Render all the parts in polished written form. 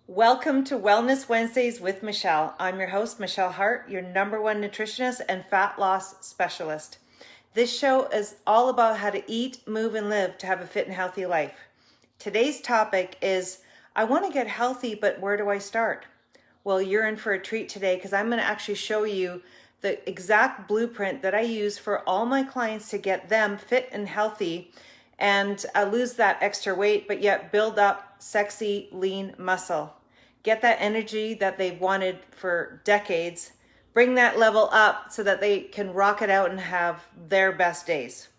Welcome to Wellness Wednesdays with Michelle. I'm your host, Michelle Hart, your #1 nutritionist and fat loss specialist. This show is all about how to eat, move, and live to have a fit and healthy life. Today's topic is, I want to get healthy, but where do I start? Well, you're in for a treat today because I'm going to actually show you the exact blueprint that I use for all my clients to get them fit and healthy and lose that extra weight, but yet build up sexy, lean muscle. Get that energy that they've wanted for decades, bring that level up so that they can rock it out and have their best days.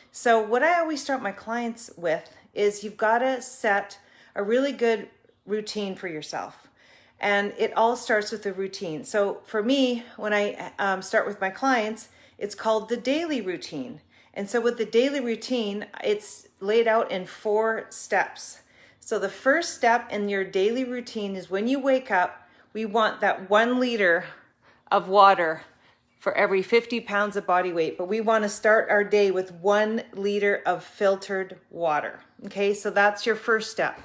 So what I always start my clients with is you've got to set a really good routine for yourself. And it all starts with a routine. So for me, when I start with my clients, it's called the daily routine. And so with the daily routine, it's laid out in 4 steps. So the first step in your daily routine is when you wake up, we want that 1 liter of water for every 50 pounds of body weight. But we want to start our day with 1 liter of filtered water. Okay, so that's your first step.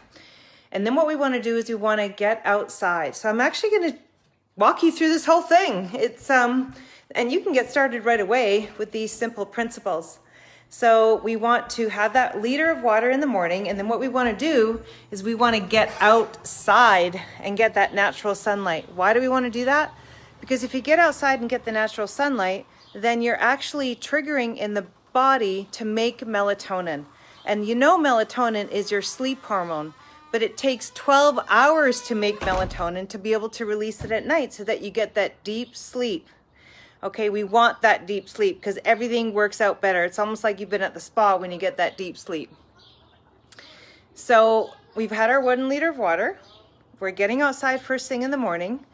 And then what we want to do is we want to get outside. So I'm actually going to walk you through this whole thing. It's and you can get started right away with these simple principles. So we want to have that liter of water in the morning, and then what we want to do is we want to get outside and get that natural sunlight. Why do we want to do that? Because if you get outside and get the natural sunlight, then you're actually triggering in the body to make melatonin. And you know melatonin is your sleep hormone, but it takes 12 hours to make melatonin to be able to release it at night so that you get that deep sleep. Okay, we want that deep sleep because everything works out better. It's almost like you've been at the spa when you get that deep sleep. So we've had our 1 liter of water. We're getting outside first thing in the morning.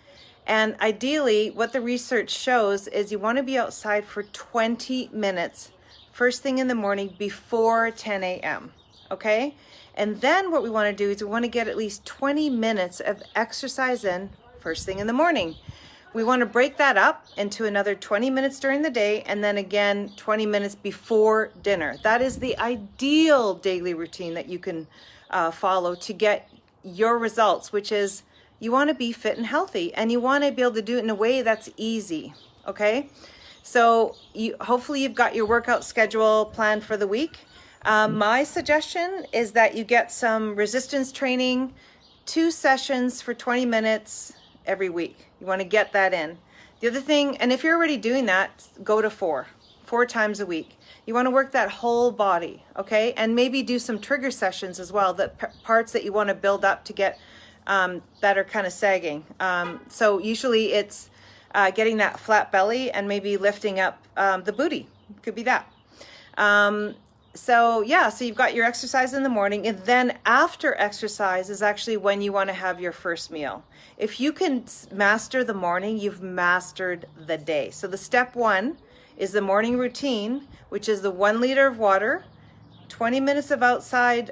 And ideally, what the research shows is you want to be outside for 20 minutes first thing in the morning before 10 a.m. Okay? And then what we want to do is we want to get at least 20 minutes of exercise in first thing in the morning. We want to break that up into another 20 minutes during the day and then again 20 minutes before dinner. That is the ideal daily routine that you can follow to get your results, which is you want to be fit and healthy and you want to be able to do it in a way that's easy. Okay? So hopefully you've got your workout schedule planned for the week. My suggestion is that you get some resistance training, 2 sessions for 20 minutes every week. You want to get that in. The other thing, and if you're already doing that, go to 4 times a week. You want to work that whole body, okay? And maybe do some trigger sessions as well, the parts that you want to build up to get that are kind of sagging. So usually it's getting that flat belly and maybe lifting up the booty. Could be that. So you've got your exercise in the morning, and then after exercise is actually when you want to have your first meal. If you can master the morning, you've mastered the day. So the step 1 is the morning routine, which is the 1 liter of water, 20 minutes of outside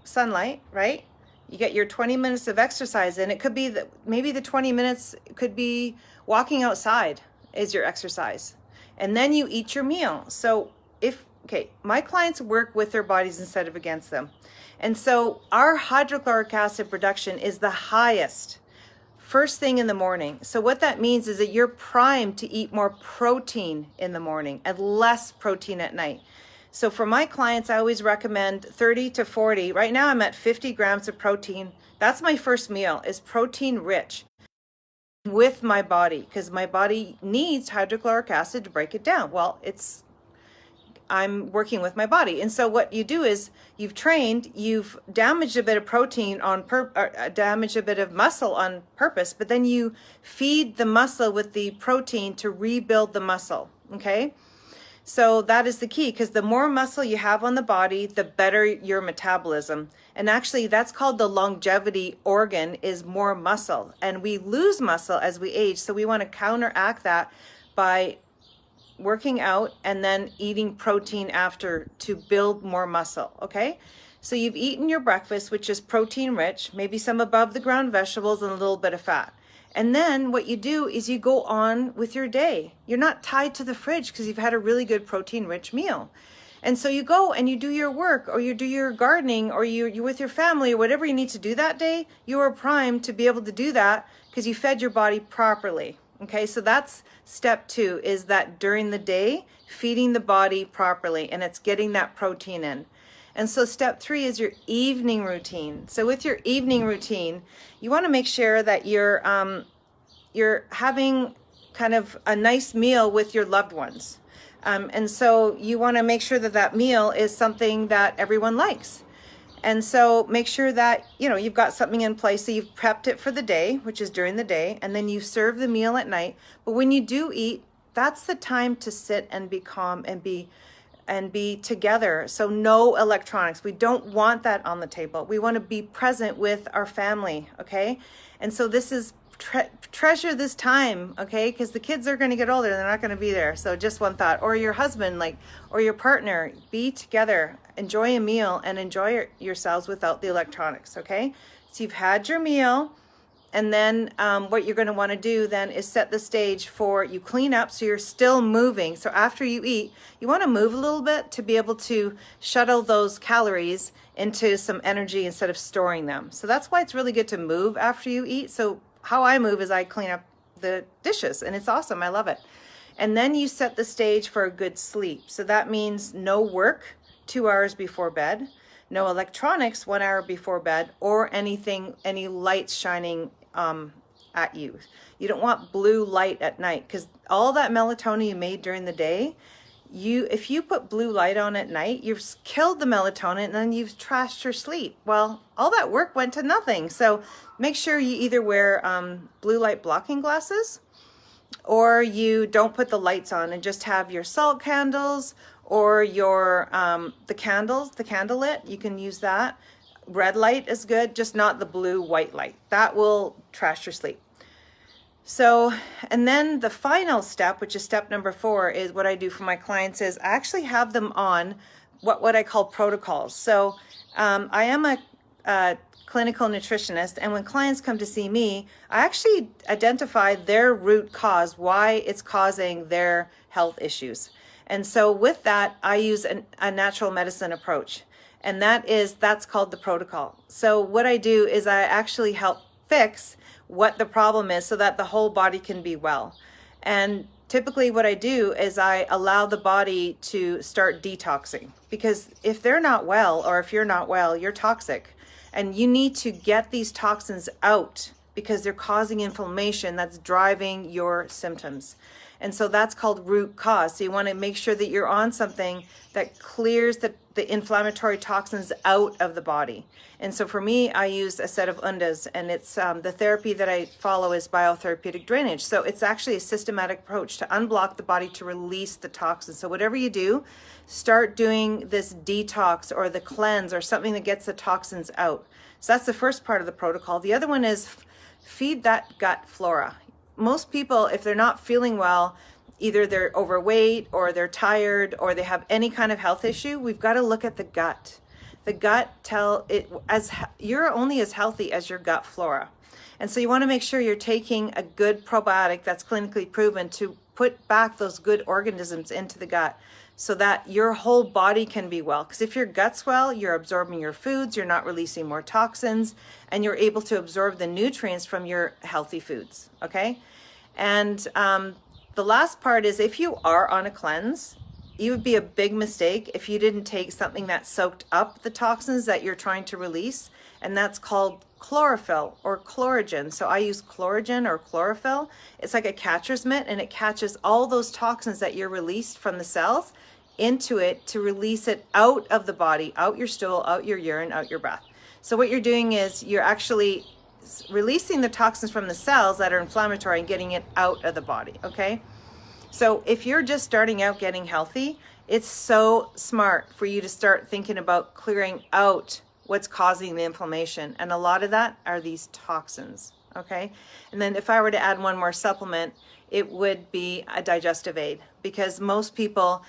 sunlight, right? You get your 20 minutes of exercise in. It could be that maybe the 20 minutes could be walking outside is your exercise. And then you eat your meal. So my clients work with their bodies instead of against them. And so our hydrochloric acid production is the highest first thing in the morning. So what that means is that you're primed to eat more protein in the morning and less protein at night. So for my clients, I always recommend 30 to 40. Right now I'm at 50 grams of protein. That's my first meal, is protein rich with my body, because my body needs hydrochloric acid to break it down. Well, I'm working with my body. And so what you do is you've trained, you've damaged a bit of protein damaged a bit of muscle on purpose, but then you feed the muscle with the protein to rebuild the muscle. Okay? So that is the key, because the more muscle you have on the body, the better your metabolism. And actually that's called the longevity organ, is more muscle. And we lose muscle as we age. So we want to counteract that by working out and then eating protein after to build more muscle. Okay, so you've eaten your breakfast, which is protein rich, maybe some above the ground vegetables and a little bit of fat. And then what you do is you go on with your day. You're not tied to the fridge because you've had a really good protein rich meal. And so you go and you do your work, or you do your gardening, or you're with your family, or whatever you need to do that day. You are primed to be able to do that because you fed your body properly. Okay, so that's step 2, is that during the day, feeding the body properly, and it's getting that protein in. And so step 3 is your evening routine. So with your evening routine, you want to make sure that you're having kind of a nice meal with your loved ones. And so you want to make sure that that meal is something that everyone likes. And so make sure that, you've got something in place. So you've prepped it for the day, which is during the day, and then you serve the meal at night. But when you do eat, that's the time to sit and be calm and be together. So no electronics. We don't want that on the table. We want to be present with our family, okay? And so this is treasure this time, okay? Because the kids are going to get older, they're not going to be there. So just one thought. Or your husband, or your partner, be together, enjoy a meal, and enjoy yourselves without the electronics, okay? So you've had your meal, and then what you're going to want to do then is set the stage for you clean up, so you're still moving. So after you eat, you want to move a little bit to be able to shuttle those calories into some energy instead of storing them. So that's why it's really good to move after you eat. So how I move is I clean up the dishes, and it's awesome. I love it. And then you set the stage for a good sleep. So that means no work 2 hours before bed, no electronics 1 hour before bed, or any lights shining at you. You don't want blue light at night, because all that melatonin you made during the day, if you put blue light on at night, you've killed the melatonin and then you've trashed your sleep. Well, all that work went to nothing. So make sure you either wear blue light blocking glasses, or you don't put the lights on and just have your salt candles, or your the candle lit. You can use that. Red light is good, just not the blue white light. That will trash your sleep. So, and then the final step, which is step number 4, is what I do for my clients is I actually have them on what I call protocols. So I am a clinical nutritionist, and when clients come to see me, I actually identify their root cause, why it's causing their health issues. And so with that, I use a natural medicine approach, and that's called the protocol. So what I do is I actually help fix what the problem is so that the whole body can be well. And typically what I do is I allow the body to start detoxing, because if they're not well, or if you're not well, you're toxic, and you need to get these toxins out because they're causing inflammation that's driving your symptoms. And so that's called root cause. So you want to make sure that you're on something that clears the inflammatory toxins out of the body. And so for me, I use a set of undas, and it's the therapy that I follow is biotherapeutic drainage. So it's actually a systematic approach to unblock the body to release the toxins. So whatever you do, start doing this detox or the cleanse or something that gets the toxins out. So that's the first part of the protocol. The other one is feed that gut flora. Most people, if they're not feeling well, either they're overweight or they're tired or they have any kind of health issue, we've got to look at the gut. The gut you're only as healthy as your gut flora. And so you want to make sure you're taking a good probiotic that's clinically proven to put back those good organisms into the gut so that your whole body can be well. Because if your gut's well, you're absorbing your foods, you're not releasing more toxins, and you're able to absorb the nutrients from your healthy foods, okay? And the last part is, if you are on a cleanse, it would be a big mistake if you didn't take something that soaked up the toxins that you're trying to release, and that's called chlorophyll or chlorogen. So I use chlorogen or chlorophyll. It's like a catcher's mitt, and it catches all those toxins that you're released from the cells into it to release it out of the body, out your stool, out your urine, out your breath. So what you're doing is you're actually releasing the toxins from the cells that are inflammatory and getting it out of the body, okay? So if you're just starting out getting healthy, it's so smart for you to start thinking about clearing out what's causing the inflammation. And a lot of that are these toxins, okay? And then if I were to add one more supplement, it would be a digestive aid, because most people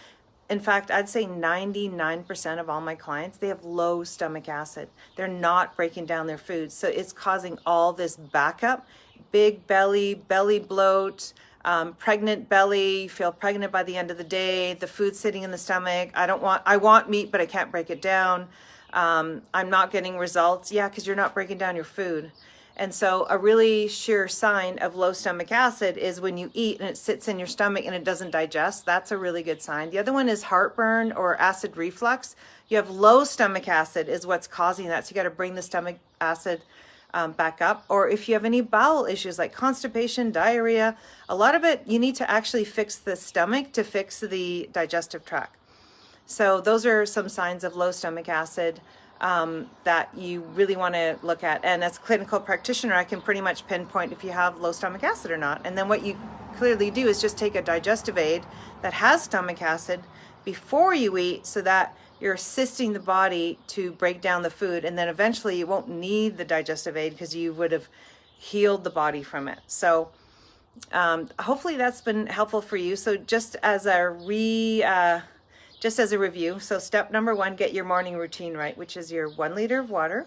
In fact, I'd say 99% of all my clients, they have low stomach acid. They're not breaking down their food. So it's causing all this backup, big belly, belly bloat, pregnant belly, feel pregnant by the end of the day, the food sitting in the stomach. I want meat, but I can't break it down. I'm not getting results. Yeah, because you're not breaking down your food. And so a really sure sign of low stomach acid is when you eat and it sits in your stomach and it doesn't digest. That's a really good sign. The other one is heartburn or acid reflux. You have low stomach acid is what's causing that. So you got to bring the stomach acid back up. Or if you have any bowel issues like constipation, diarrhea, a lot of it, you need to actually fix the stomach to fix the digestive tract. So those are some signs of low stomach acid that you really want to look at. And as a clinical practitioner, I can pretty much pinpoint if you have low stomach acid or not. And then what you clearly do is just take a digestive aid that has stomach acid before you eat so that you're assisting the body to break down the food. And then eventually you won't need the digestive aid because you would have healed the body from it. So hopefully that's been helpful for you. So just as a review, so step number 1, get your morning routine right, which is your 1 liter of water,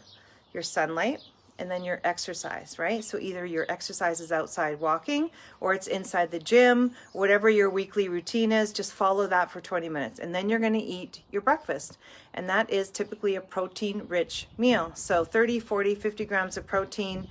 your sunlight, and then your exercise, right? So either your exercise is outside walking or it's inside the gym, whatever your weekly routine is, just follow that for 20 minutes. And then you're going to eat your breakfast. And that is typically a protein-rich meal. So 30, 40, 50 grams of protein.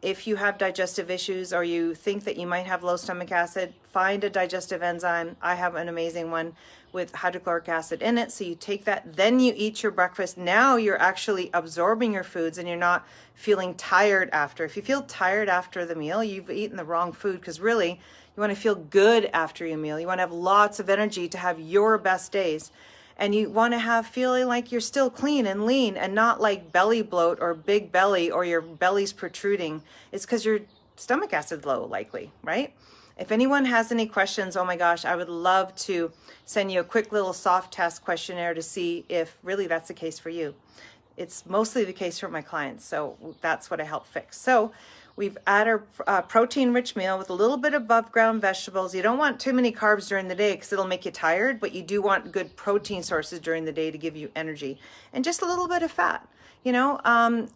If you have digestive issues or you think that you might have low stomach acid, find a digestive enzyme. I have an amazing one with hydrochloric acid in it. So you take that, then you eat your breakfast. Now you're actually absorbing your foods and you're not feeling tired after. If you feel tired after the meal, you've eaten the wrong food, because really you want to feel good after your meal. You want to have lots of energy to have your best days. And you want to have feeling like you're still clean and lean and not like belly bloat or big belly or your belly's protruding. It's because your stomach acid's low, likely, right? If anyone has any questions, oh my gosh, I would love to send you a quick little soft test questionnaire to see if really that's the case for you. It's mostly the case for my clients, so that's what I help fix. So we've added a protein-rich meal with a little bit of above-ground vegetables. You don't want too many carbs during the day because it'll make you tired, but you do want good protein sources during the day to give you energy. And just a little bit of fat. You know,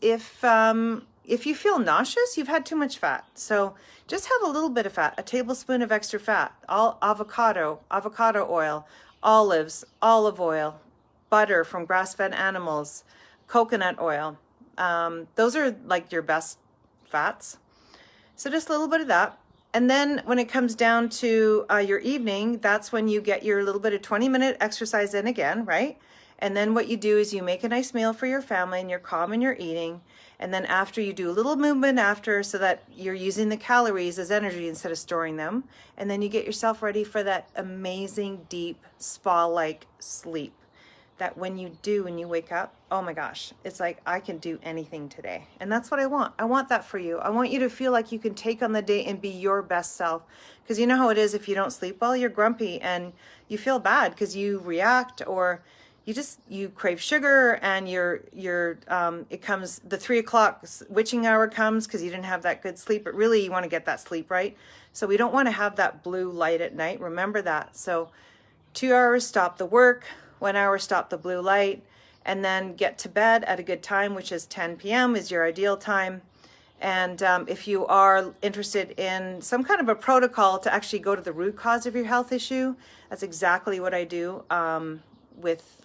if you feel nauseous, you've had too much fat. So just have a little bit of fat, a tablespoon of extra fat, all avocado oil, olives, olive oil, butter from grass-fed animals, coconut oil. Those are like your best fats. So just a little bit of that. And then when it comes down to your evening, that's when you get your little bit of 20-minute exercise in again, right? And then what you do is you make a nice meal for your family and you're calm in your eating. And then after, you do a little movement after so that you're using the calories as energy instead of storing them. And then you get yourself ready for that amazing, deep, spa-like sleep. That when you wake up, oh my gosh, it's like, I can do anything today. And that's what I want. I want that for you. I want you to feel like you can take on the day and be your best self. Because you know how it is, if you don't sleep well, you're grumpy and you feel bad because you react, or you crave sugar, and it comes, the 3 o'clock witching hour comes because you didn't have that good sleep. But really you want to get that sleep right. So we don't want to have that blue light at night. Remember that. So 2 hours, stop the work. 1 hour, stop the blue light, and then get to bed at a good time, which is 10 p.m. is your ideal time. And if you are interested in some kind of a protocol to actually go to the root cause of your health issue, that's exactly what I do with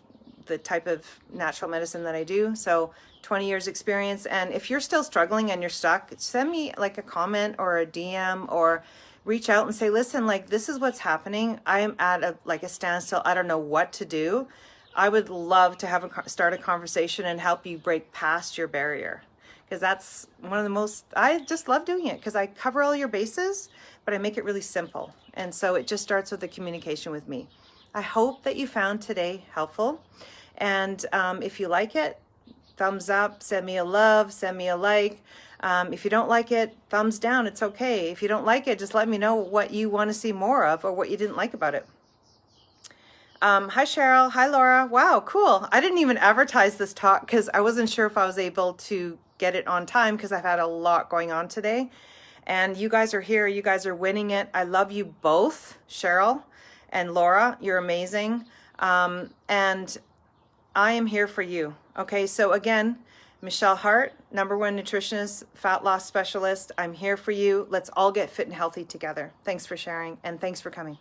the type of natural medicine that I do. So 20 years experience. And if you're still struggling and you're stuck, send me like a comment or a DM, or reach out and say, listen, like, this is what's happening. I am at a standstill. I don't know what to do. I would love to start a conversation and help you break past your barrier. Because that's one of the most, I just love doing it because I cover all your bases, but I make it really simple. And so it just starts with the communication with me. I hope that you found today helpful. And if you like it, thumbs up, send me a love, send me a like. If you don't like it, thumbs down. It's okay. If you don't like it, just let me know what you want to see more of or what you didn't like about it. Hi, Cheryl. Hi, Laura. Wow, cool. I didn't even advertise this talk because I wasn't sure if I was able to get it on time because I've had a lot going on today. And you guys are here. You guys are winning it. I love you both, Cheryl And Laura, you're amazing. And I am here for you. Okay, so again, Michelle Hart, #1 nutritionist, fat loss specialist. I'm here for you. Let's all get fit and healthy together. Thanks for sharing, and thanks for coming.